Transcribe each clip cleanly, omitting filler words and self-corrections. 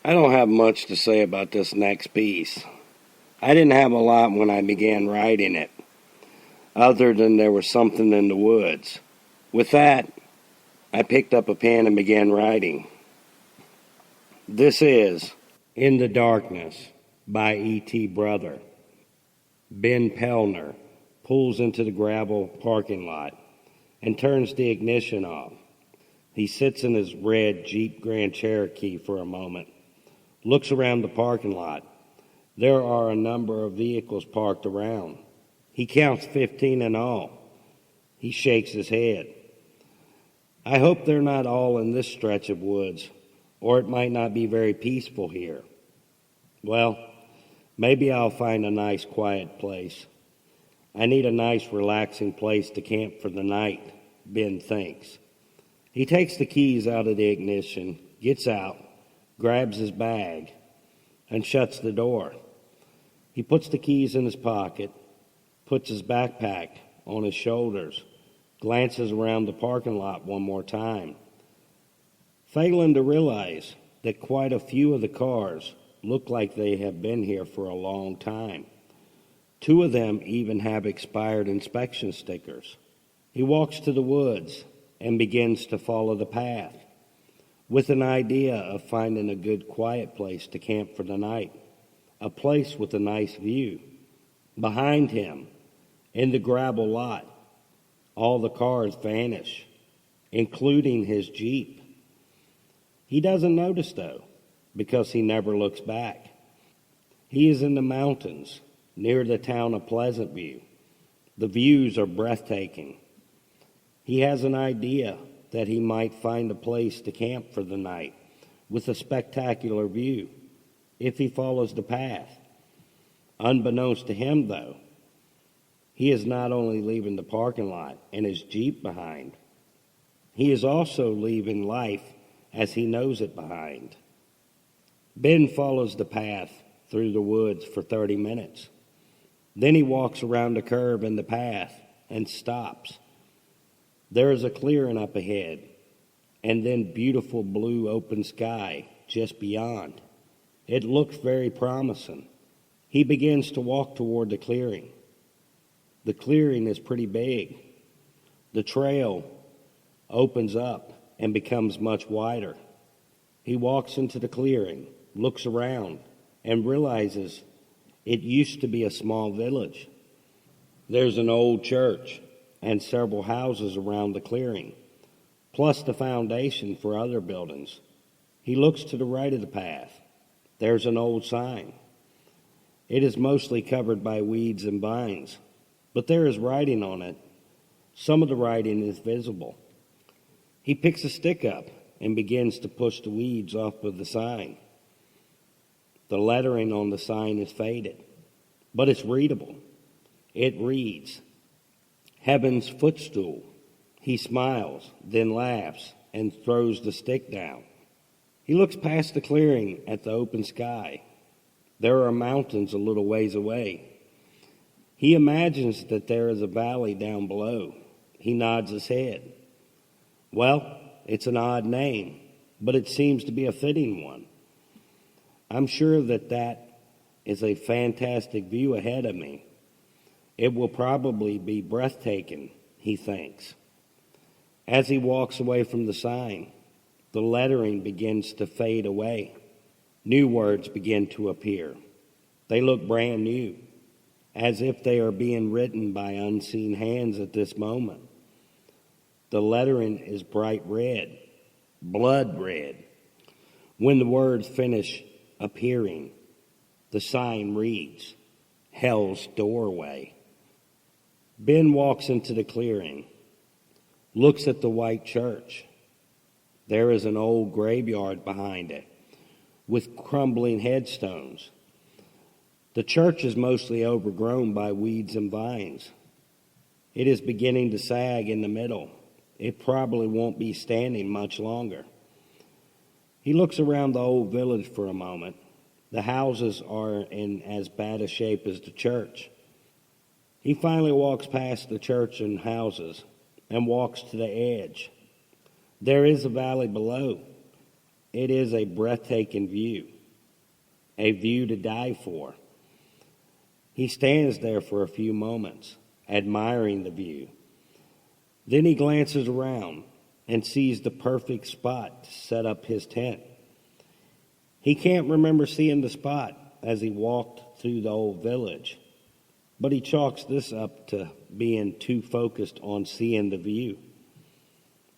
I don't have much to say about this next piece. I didn't have a lot when I began writing it, other than there was something in the woods. With that, I picked up a pen and began writing. This is In the Darkness by E.T. Brother. Ben Pellner pulls into the gravel parking lot and turns the ignition off. He sits in his red Jeep Grand Cherokee for a moment, looks around the parking lot. There are a number of vehicles parked around. He counts 15 in all. He shakes his head. I hope they're not all in this stretch of woods, or it might not be very peaceful here. Well, maybe I'll find a nice quiet place. I need a nice relaxing place to camp for the night, Ben thinks. He takes the keys out of the ignition, gets out, grabs his bag, and shuts the door. He puts the keys in his pocket, puts his backpack on his shoulders, glances around the parking lot one more time, failing to realize that quite a few of the cars look like they have been here for a long time. 2 of them even have expired inspection stickers. He walks to the woods and begins to follow the path, with an idea of finding a good quiet place to camp for the night, a place with a nice view. Behind him, in the gravel lot, all the cars vanish, including his Jeep. He doesn't notice, though, because he never looks back. He is in the mountains, near the town of Pleasant View. The views are breathtaking. He has an idea that he might find a place to camp for the night with a spectacular view if he follows the path. Unbeknownst to him, though, he is not only leaving the parking lot and his Jeep behind, he is also leaving life as he knows it behind. Ben follows the path through the woods for 30 minutes. Then he walks around a curve in the path and stops. There is a clearing up ahead, and then beautiful blue open sky just beyond. It looks very promising. He begins to walk toward the clearing. The clearing is pretty big. The trail opens up and becomes much wider. He walks into the clearing, looks around, and realizes it used to be a small village. There's an old church and several houses around the clearing, plus the foundation for other buildings. He looks to the right of the path. There's an old sign. It is mostly covered by weeds and vines, but there is writing on it. Some of the writing is visible. He picks a stick up and begins to push the weeds off of the sign. The lettering on the sign is faded, but it's readable. It reads, Heaven's Footstool. He smiles, then laughs, and throws the stick down. He looks past the clearing at the open sky. There are mountains a little ways away. He imagines that there is a valley down below. He nods his head. Well, it's an odd name, but it seems to be a fitting one. I'm sure that is a fantastic view ahead of me. It will probably be breathtaking, he thinks. As he walks away from the sign, the lettering begins to fade away. New words begin to appear. They look brand new, as if they are being written by unseen hands at this moment. The lettering is bright red, blood red. When the words finish appearing, the sign reads, Hell's Doorway. Ben walks into the clearing, looks at the white church. There is an old graveyard behind it, with crumbling headstones. The church is mostly overgrown by weeds and vines. It is beginning to sag in the middle. It probably won't be standing much longer. He looks around the old village for a moment. The houses are in as bad a shape as the church. He finally walks past the church and houses and walks to the edge. There is a valley below. It is a breathtaking view, a view to die for. He stands there for a few moments, admiring the view. Then he glances around and sees the perfect spot to set up his tent. He can't remember seeing the spot as he walked through the old village, but he chalks this up to being too focused on seeing the view.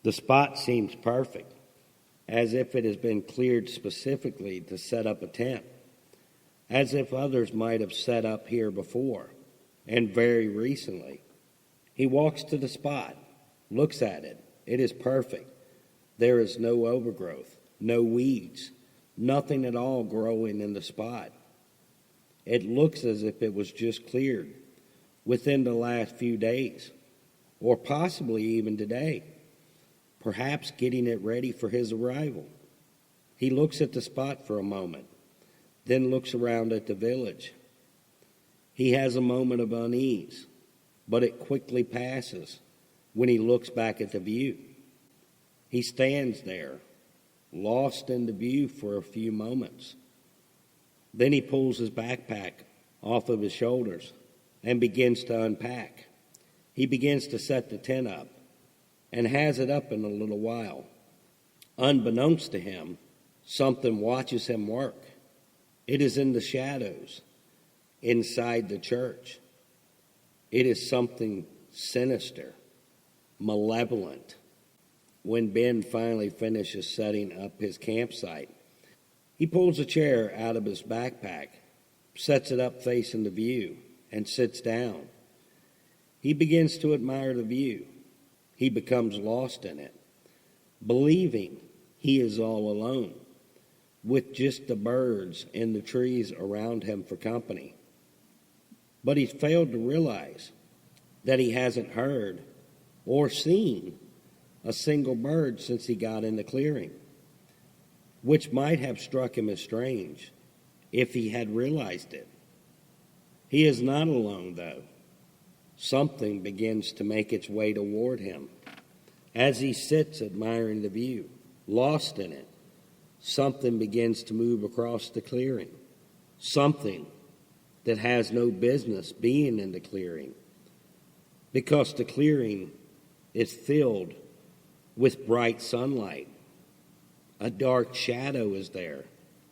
The spot seems perfect, as if it has been cleared specifically to set up a tent, as if others might have set up here before, and very recently. He walks to the spot, looks at it. It is perfect. There is no overgrowth, no weeds, nothing at all growing in the spot. It looks as if it was just cleared within the last few days, or possibly even today, perhaps getting it ready for his arrival. He looks at the spot for a moment, then looks around at the village. He has a moment of unease, but it quickly passes when he looks back at the view. He stands there, lost in the view for a few moments. Then he pulls his backpack off of his shoulders and begins to unpack. He begins to set the tent up and has it up in a little while. Unbeknownst to him, something watches him work. It is in the shadows, inside the church. It is something sinister, malevolent. When Ben finally finishes setting up his campsite, he pulls a chair out of his backpack, sets it up facing the view, and sits down. He begins to admire the view. He becomes lost in it, believing he is all alone, with just the birds and the trees around him for company. But he's failed to realize that he hasn't heard or seen a single bird since he got in the clearing, which might have struck him as strange if he had realized it. He is not alone, though. Something begins to make its way toward him. As he sits admiring the view, lost in it, something begins to move across the clearing. Something that has no business being in the clearing, because the clearing is filled with bright sunlight. A dark shadow is there,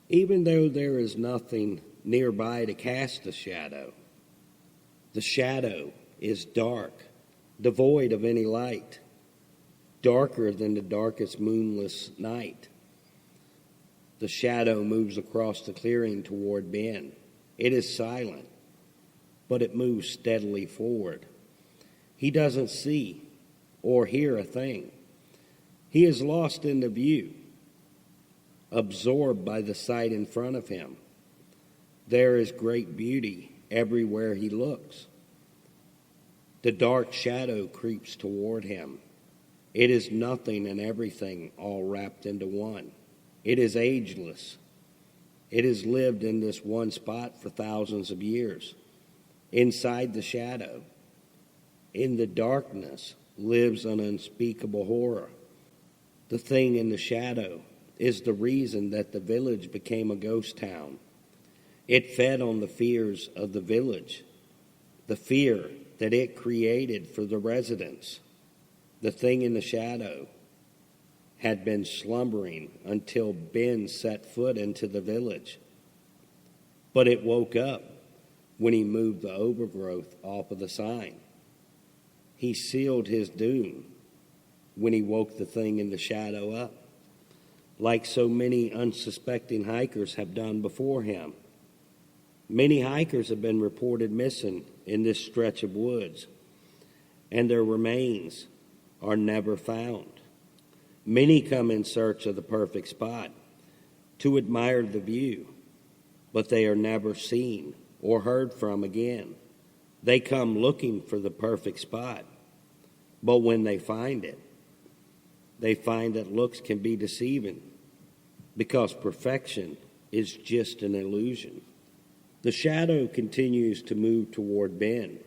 even though there is nothing nearby to cast a shadow. The shadow is dark, devoid of any light, darker than the darkest moonless night. The shadow moves across the clearing toward Ben. It is silent, but it moves steadily forward. He doesn't see or hear a thing. He is lost in the view, absorbed by the sight in front of him. There is great beauty everywhere he looks. The dark shadow creeps toward him. It is nothing and everything all wrapped into one. It is ageless. It has lived in this one spot for thousands of years. Inside the shadow, in the darkness, lives an unspeakable horror. The thing in the shadow is the reason that the village became a ghost town. It fed on the fears of the village, the fear that it created for the residents. The thing in the shadow had been slumbering until Ben set foot into the village. But it woke up when he moved the overgrowth off of the sign. He sealed his doom when he woke the thing in the shadow up, like so many unsuspecting hikers have done before him. Many hikers have been reported missing in this stretch of woods, and their remains are never found. Many come in search of the perfect spot to admire the view, but they are never seen or heard from again. They come looking for the perfect spot, but when they find it, they find that looks can be deceiving, because perfection is just an illusion. The shadow continues to move toward Ben.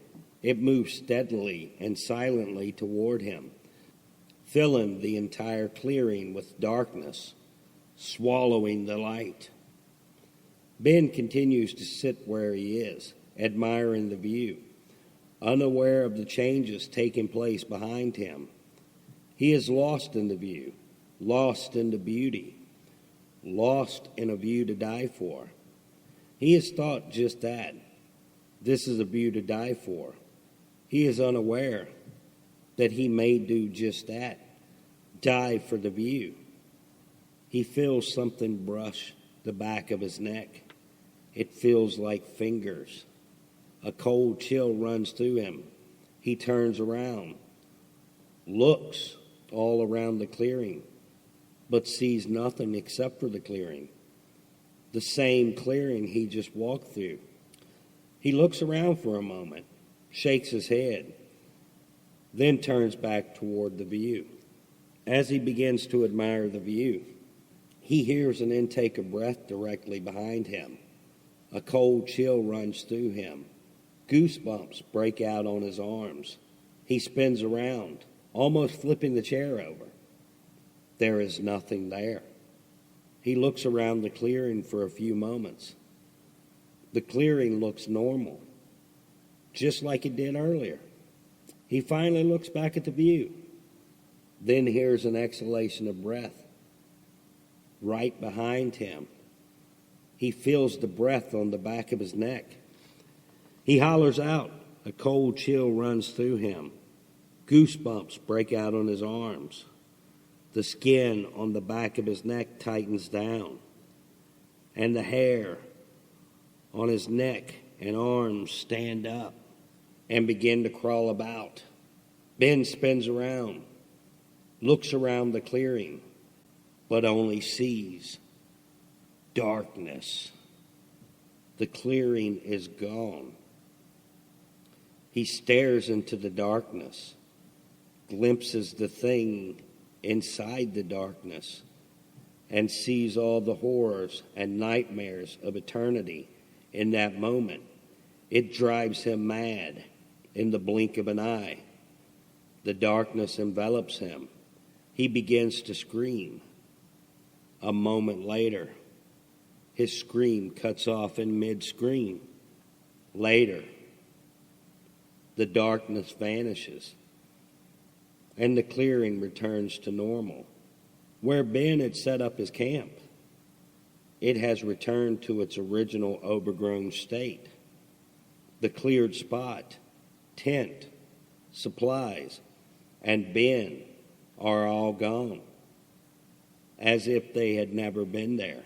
It moves steadily and silently toward him, filling the entire clearing with darkness, swallowing the light. Ben continues to sit where he is, admiring the view, unaware of the changes taking place behind him. He is lost in the view, lost in the beauty, lost in a view to die for. He has thought just that. This is a view to die for. He is unaware that he may do just that, die for the view. He feels something brush the back of his neck. It feels like fingers. A cold chill runs through him. He turns around, looks all around the clearing, but sees nothing except for the clearing. The same clearing he just walked through. He looks around for a moment, shakes his head, then turns back toward the view. As he begins to admire the view, he hears an intake of breath directly behind him. A cold chill runs through him. Goosebumps break out on his arms. He spins around, almost flipping the chair over. There is nothing there. He looks around the clearing for a few moments. The clearing looks normal, just like it did earlier. He finally looks back at the view, then hears an exhalation of breath right behind him. He feels the breath on the back of his neck. He hollers out. A cold chill runs through him. Goosebumps break out on his arms. The skin on the back of his neck tightens down, and the hair on his neck and arms stand up and begin to crawl about. Ben spins around, looks around the clearing, but only sees darkness. The clearing is gone. He stares into the darkness, glimpses the thing inside the darkness, and sees all the horrors and nightmares of eternity in that moment. It drives him mad in the blink of an eye. The darkness envelops him. He begins to scream. A moment later, his scream cuts off in mid-scream. Later, the darkness vanishes, and the clearing returns to normal. Where Ben had set up his camp, it has returned to its original overgrown state. The cleared spot, tent, supplies, and Ben are all gone, as if they had never been there.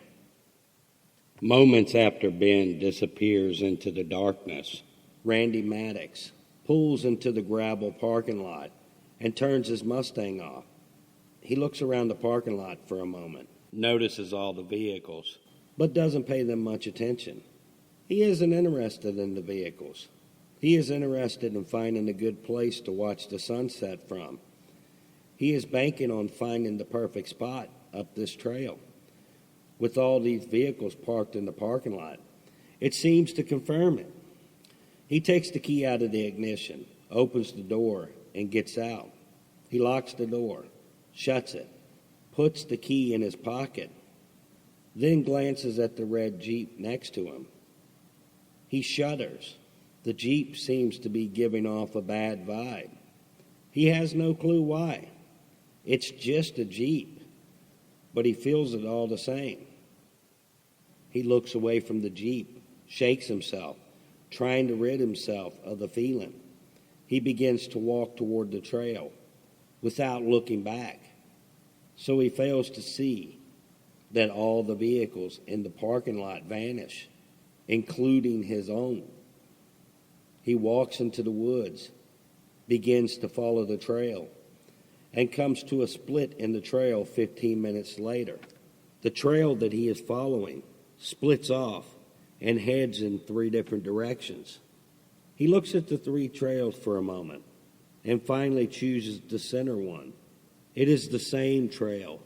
Moments after Ben disappears into the darkness, Randy Maddox pulls into the gravel parking lot and turns his Mustang off. He looks around the parking lot for a moment, notices all the vehicles, but doesn't pay them much attention. He isn't interested in the vehicles. He is interested in finding a good place to watch the sunset from. He is banking on finding the perfect spot up this trail. With all these vehicles parked in the parking lot, it seems to confirm it. He takes the key out of the ignition, opens the door, and gets out. He locks the door, shuts it, puts the key in his pocket, then glances at the red Jeep next to him. He shudders. The Jeep seems to be giving off a bad vibe. He has no clue why. It's just a Jeep, but he feels it all the same. He looks away from the Jeep, shakes himself, trying to rid himself of the feeling. He begins to walk toward the trail without looking back, so he fails to see that all the vehicles in the parking lot vanish, including his own. He walks into the woods, begins to follow the trail, and comes to a split in the trail 15 minutes later. The trail that he is following splits off and heads in 3 different directions. He looks at the 3 trails for a moment and finally chooses the center one. It is the same trail